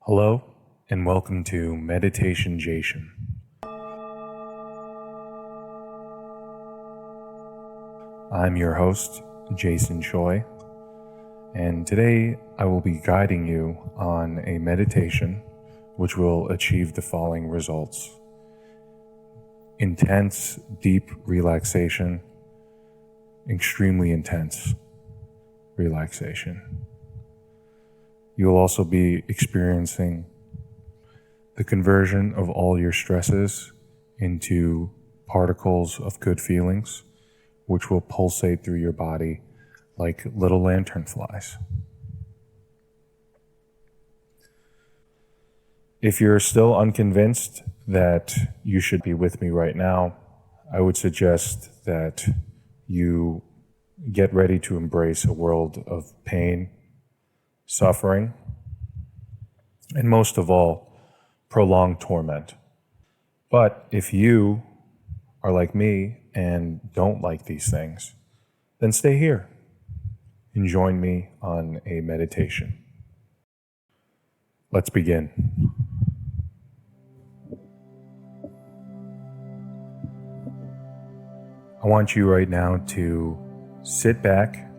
Hello, and welcome to Meditation Jation. I'm your host, Jason Choi, and today I will be guiding you on a meditation which will achieve the following results: intense, deep relaxation, extremely intense relaxation. You'll also be experiencing the conversion of all your stresses into particles of good feelings, which will pulsate through your body like little lantern flies. If you're still unconvinced that you should be with me right now, I would suggest that you get ready to embrace a world of pain, suffering, and most of all, prolonged torment. But if you are like me and don't like these things, then stay here and join me on a meditation. Let's begin. I want you right now to sit back,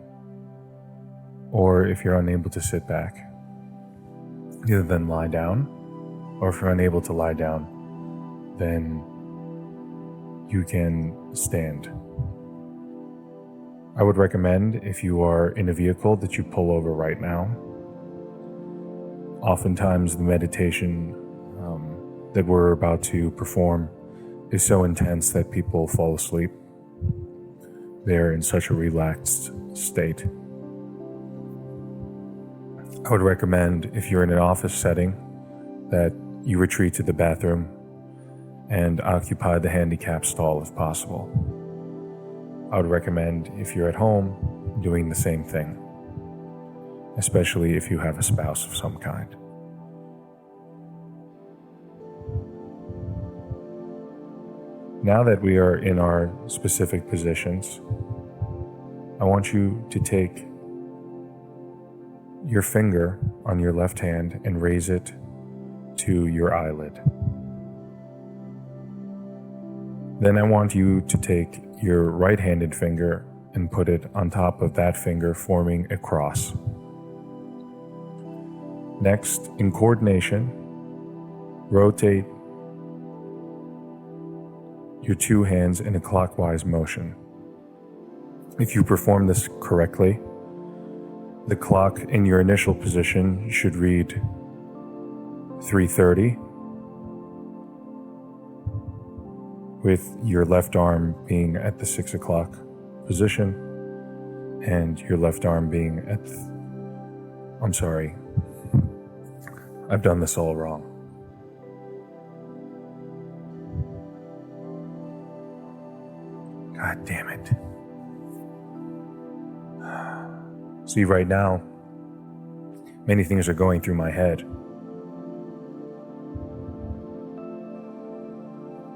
or if you're unable to sit back, either then lie down, or if you're unable to lie down, then you can stand. I would recommend, if you are in a vehicle, that you pull over right now. Oftentimes the meditation that we're about to perform is so intense that people fall asleep. They're in such a relaxed state. I would recommend, if you're in an office setting, that you retreat to the bathroom and occupy the handicap stall if possible. I would recommend, if you're at home, doing the same thing, especially if you have a spouse of some kind. Now that we are in our specific positions, I want you to take your finger on your left hand and raise it to your eyelid. Then I want you to take your right-handed finger and put it on top of that finger, forming a cross. Next, in coordination, rotate your two hands in a clockwise motion. If you perform this correctly, the clock in your initial position should read 3:30, with your left arm being at the 6 o'clock position and your left arm being at I'm sorry, I've done this all wrong. God damn it. See, right now, many things are going through my head.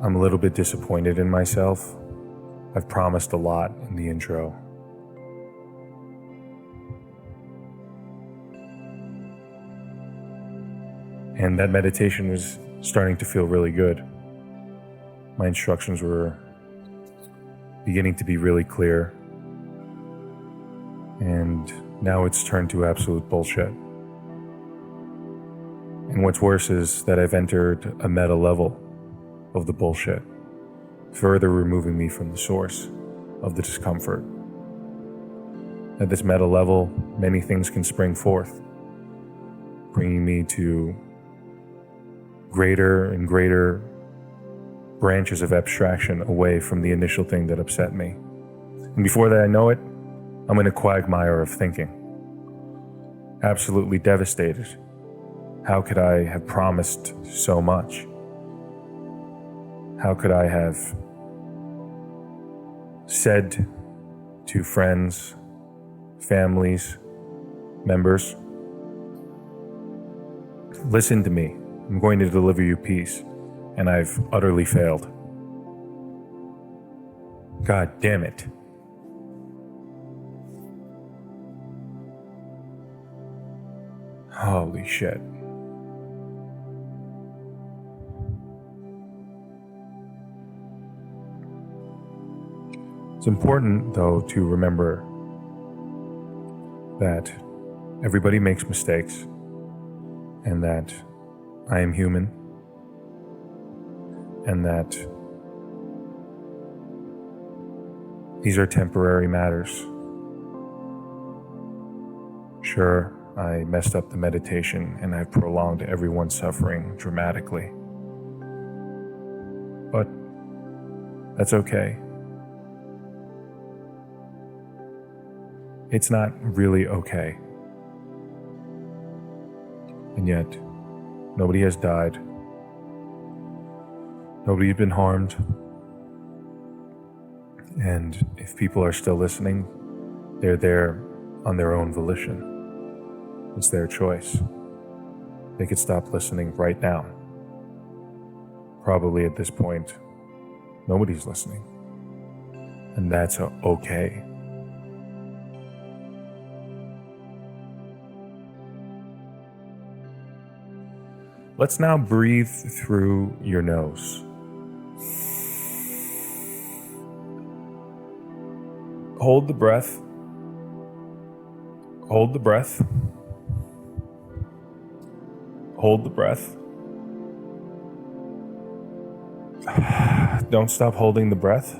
I'm a little bit disappointed in myself. I've promised a lot in the intro. And that meditation was starting to feel really good. My instructions were beginning to be really clear. And now it's turned to absolute bullshit. And what's worse is that I've entered a meta level of the bullshit, further removing me from the source of the discomfort. At this meta level, many things can spring forth, bringing me to greater and greater branches of abstraction away from the initial thing that upset me. And before that I know it, I'm in a quagmire of thinking. Absolutely devastated. How could I have promised so much? How could I have said to friends, families, members, listen to me, I'm going to deliver you peace, and I've utterly failed. God damn it. Holy shit. It's important, though, to remember that everybody makes mistakes and that I am human and that these are temporary matters. Sure, I messed up the meditation and I've prolonged everyone's suffering dramatically. But that's okay. It's not really okay. And yet, nobody has died. Nobody's been harmed. And if people are still listening, they're there on their own volition. It's their choice. They could stop listening right now. Probably at this point, nobody's listening. And that's okay. Let's now breathe through your nose. Hold the breath. Hold the breath. Hold the breath. Don't stop holding the breath.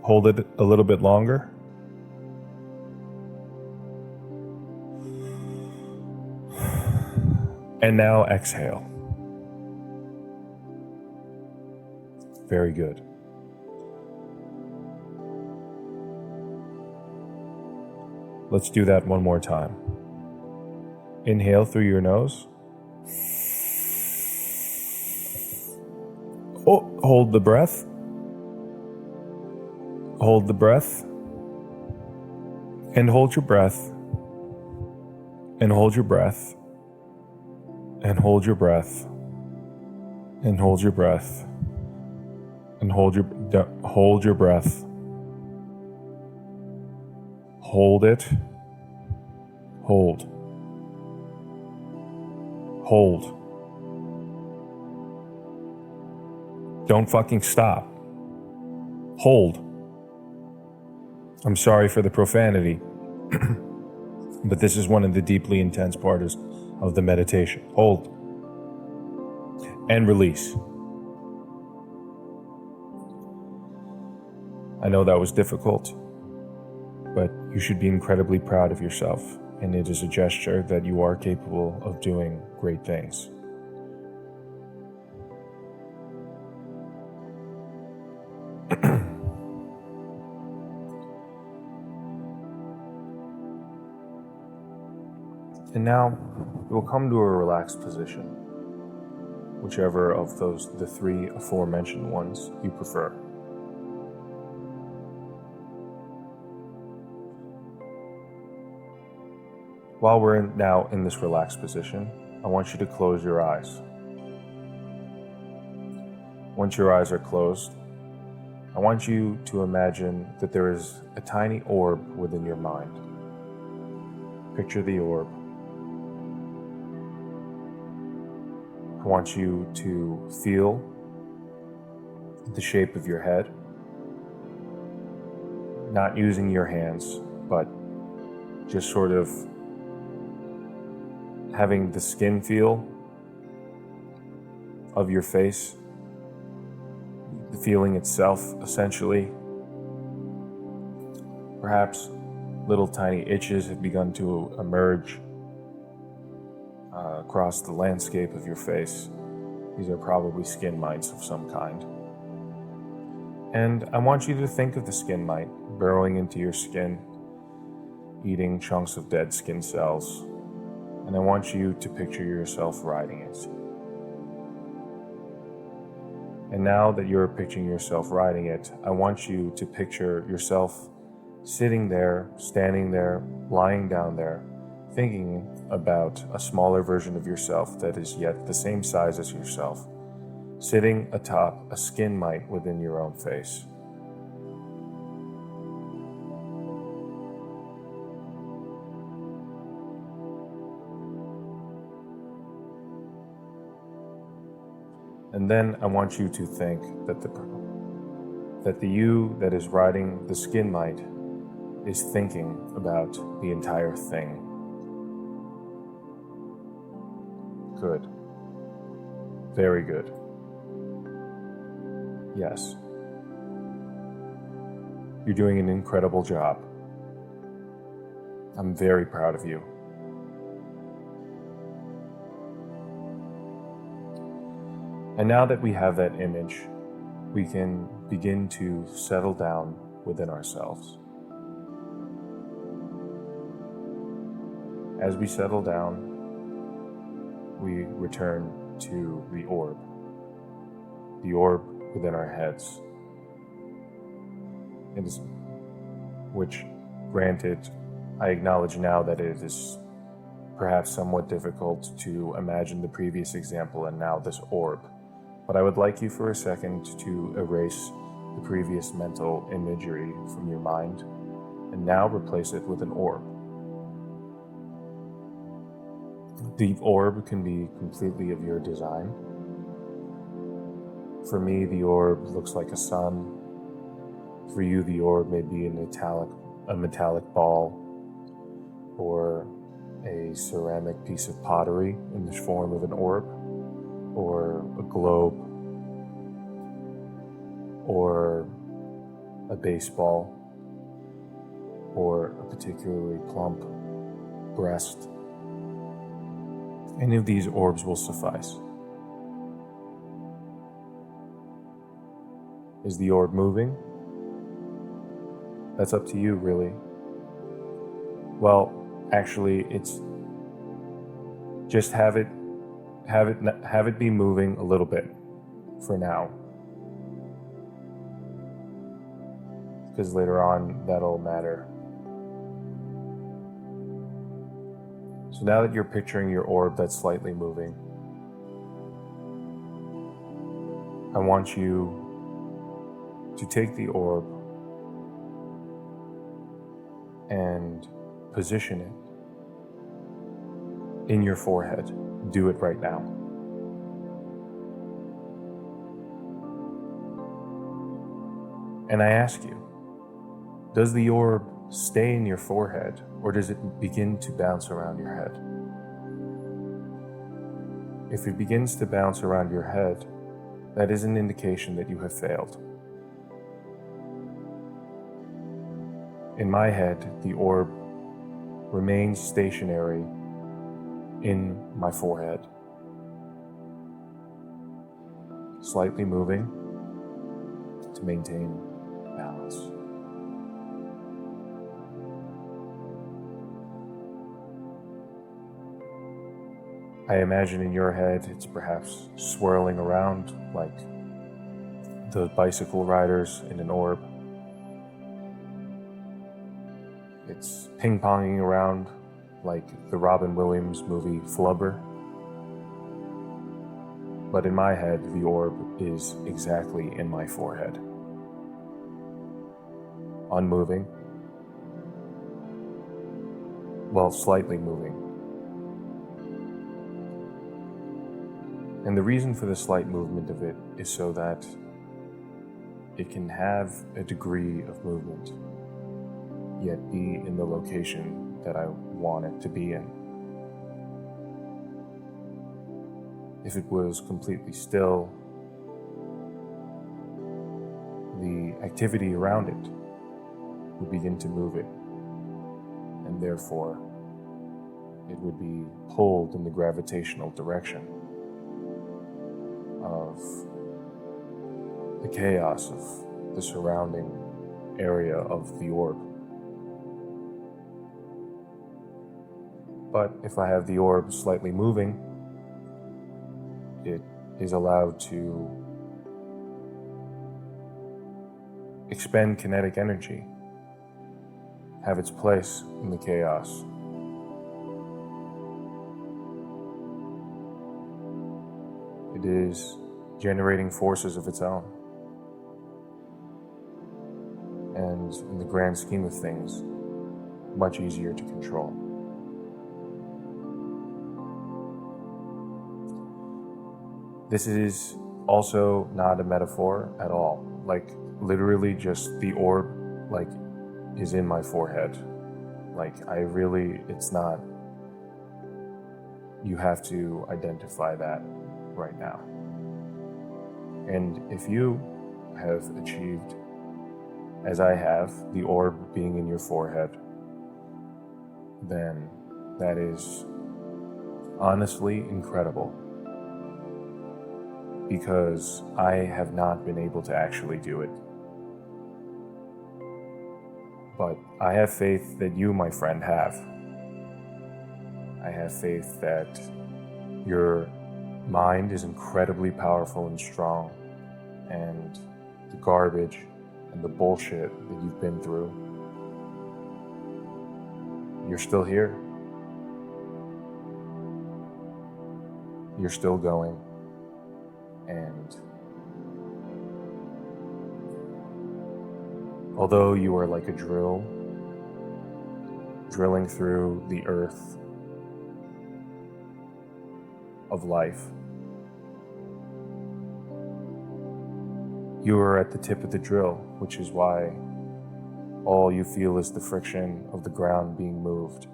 Hold it a little bit longer. And now exhale. Very good. Let's do that one more time. Inhale through your nose. Hold the breath. Hold the breath. And hold your breath. And hold your breath. And hold your breath. And hold your breath. And hold your breath. Hold it. Hold. Hold. Don't fucking stop. Hold. I'm sorry for the profanity, but this is one of the deeply intense parts of the meditation. Hold. And release. I know that was difficult, but you should be incredibly proud of yourself, and it is a gesture that you are capable of doing great things. And now we'll come to a relaxed position, whichever of the three aforementioned ones you prefer. While we're now in this relaxed position, I want you to close your eyes. Once your eyes are closed, I want you to imagine that there is a tiny orb within your mind. Picture the orb. I want you to feel the shape of your head, not using your hands, but just sort of having the skin feel of your face, the feeling itself, essentially. Perhaps little tiny itches have begun to emerge across the landscape of your face. These are probably skin mites of some kind. And I want you to think of the skin mite burrowing into your skin, eating chunks of dead skin cells. And I want you to picture yourself riding it. And now that you're picturing yourself riding it, I want you to picture yourself sitting there, standing there, lying down there, thinking about a smaller version of yourself that is yet the same size as yourself, sitting atop a skin mite within your own face. And then I want you to think that that the you that is riding the skin mite is thinking about the entire thing. Good. Very good. Yes. You're doing an incredible job. I'm very proud of you. And now that we have that image, we can begin to settle down within ourselves. As we settle down, we return to the orb within our heads. Which, granted, I acknowledge now that it is perhaps somewhat difficult to imagine the previous example and now this orb. But I would like you for a second to erase the previous mental imagery from your mind and now replace it with an orb. The orb can be completely of your design. For me, the orb looks like a sun. For you, the orb may be a metallic ball or a ceramic piece of pottery in the form of an orb, or a globe, or a baseball, or a particularly plump breast. Any of these orbs will suffice. Is the orb moving? That's up to you, really. Well, actually, it's just have it be moving a little bit for now, because later on that'll matter. So now that you're picturing your orb that's slightly moving, I want you to take the orb and position it in your forehead. Do it right now. And I ask you, does the orb stay in your forehead, or does it begin to bounce around your head? If it begins to bounce around your head, that is an indication that you have failed. In my head, the orb remains stationary in my forehead, slightly moving to maintain balance. I imagine in your head it's perhaps swirling around like the bicycle riders in an orb. It's ping-ponging around like the Robin Williams movie Flubber. But in my head, the orb is exactly in my forehead. Unmoving. Well, slightly moving. And the reason for the slight movement of it is so that it can have a degree of movement, yet be in the location that I want it to be in. If it was completely still, the activity around it would begin to move it, and therefore it would be pulled in the gravitational direction of the chaos of the surrounding area of the orb. But if I have the orb slightly moving, it is allowed to expend kinetic energy, have its place in the chaos. It is generating forces of its own. And in the grand scheme of things, much easier to control. This is also not a metaphor at all. Like, literally just the orb, like, is in my forehead. Like, it's not, you have to identify that right now. And if you have achieved, as I have, the orb being in your forehead, then that is honestly incredible, because I have not been able to actually do it. But I have faith that you, my friend, have. I have faith that your mind is incredibly powerful and strong, and the garbage and the bullshit that you've been through, you're still here. You're still going. And although you are like a drill, drilling through the earth of life, you are at the tip of the drill, which is why all you feel is the friction of the ground being moved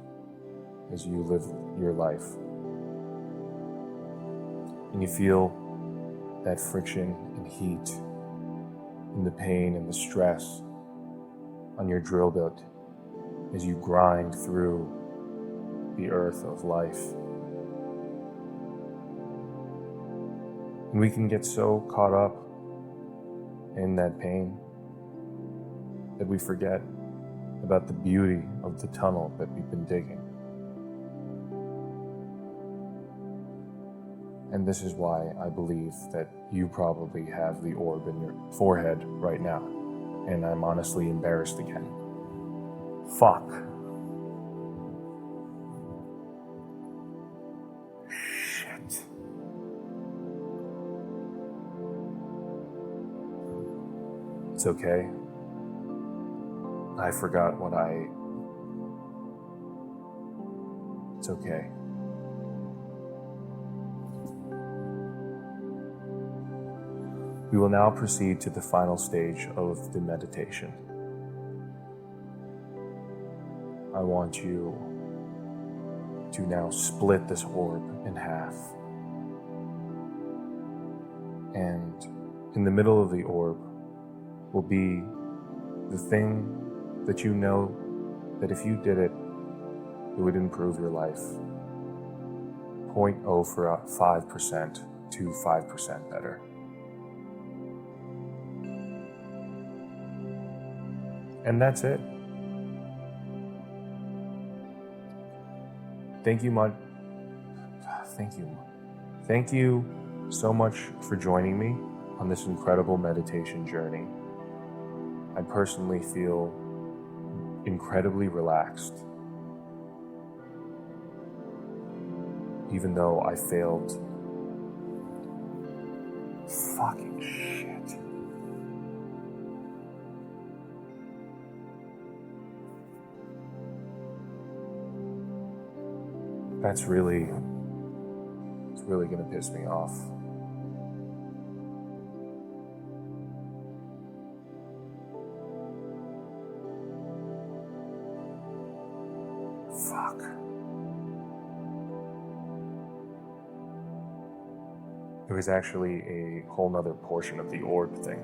as you live your life. And you feel that friction and heat and the pain and the stress on your drill bit as you grind through the earth of life. And we can get so caught up in that pain that we forget about the beauty of the tunnel that we've been digging. And this is why I believe that you probably have the orb in your forehead right now. And I'm honestly embarrassed again. Fuck. Shit. It's okay. I forgot It's okay. We will now proceed to the final stage of the meditation. I want you to now split this orb in half. And in the middle of the orb will be the thing that you know that if you did it, it would improve your life 0.05% to 5% better. And that's it. Thank you so much for joining me on this incredible meditation journey. I personally feel incredibly relaxed, even though I failed. Fucking shit. It's really gonna piss me off. Fuck. It was actually a whole nother portion of the orb thing.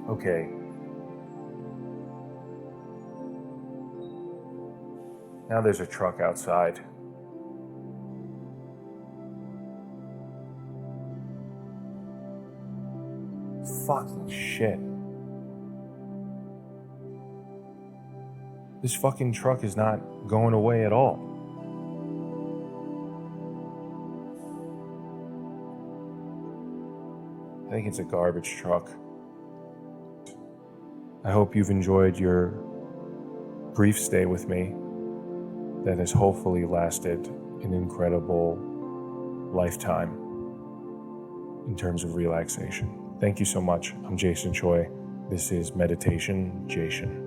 Okay. Now there's a truck outside. Fucking shit. This fucking truck is not going away at all. I think it's a garbage truck. I hope you've enjoyed your brief stay with me that has hopefully lasted an incredible lifetime in terms of relaxation. Thank you so much. I'm Jason Choi. This is Meditation Jation.